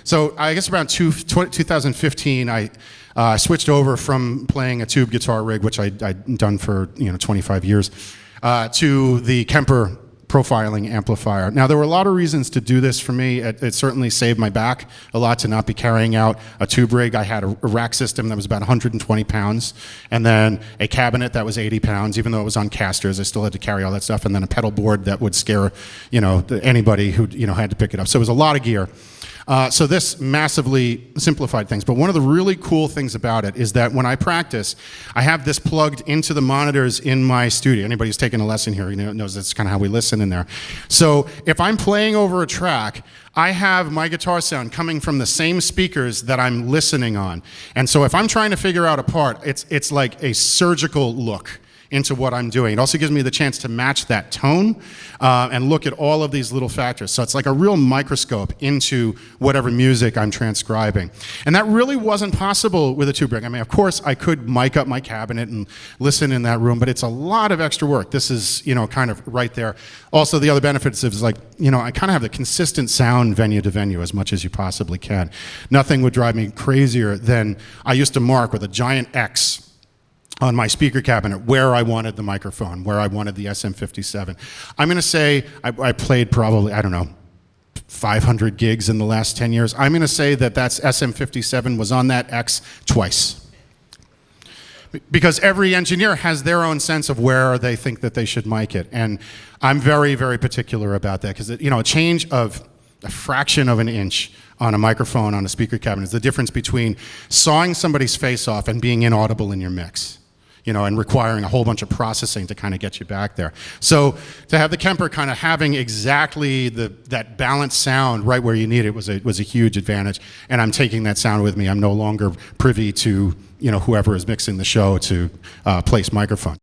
So I guess around 2015, I switched over from playing a tube guitar rig, which I'd done for 25 years, to the Kemper profiling amplifier. Now, there were a lot of reasons to do this for me. It certainly saved my back a lot to not be carrying out a tube rig. I had a rack system that was about 120 pounds, and then a cabinet that was 80 pounds. Even though it was on casters, I still had to carry all that stuff, and then a pedal board that would scare anybody who had to pick it up. So it was a lot of gear. So this massively simplified things. But one of the really cool things about it is that when I practice, I have this plugged into the monitors in my studio. Anybody who's taken a lesson here knows that's kind of how we listen in there. So if I'm playing over a track, I have my guitar sound coming from the same speakers that I'm listening on. And so if I'm trying to figure out a part, it's like a surgical look into what I'm doing. It also gives me the chance to match that tone and look at all of these little factors. So it's like a real microscope into whatever music I'm transcribing. And that really wasn't possible with a tube rig. I mean, of course, I could mic up my cabinet and listen in that room, but it's a lot of extra work. This is, kind of right there. Also, the other benefits is like, I kind of have the consistent sound venue to venue as much as you possibly can. Nothing would drive me crazier than I used to mark with a giant X on my speaker cabinet where I wanted the microphone, where I wanted the SM57. I'm going to say I played probably, 500 gigs in the last 10 years. I'm going to say that's SM57 was on that X twice. Because every engineer has their own sense of where they think that they should mic it. And I'm very, very particular about that because, a change of a fraction of an inch on a microphone on a speaker cabinet is the difference between sawing somebody's face off and being inaudible in your mix. And requiring a whole bunch of processing to kind of get you back there. So to have the Kemper kind of having exactly that balanced sound right where you need it was a huge advantage. And I'm taking that sound with me. I'm no longer privy to whoever is mixing the show to place microphone.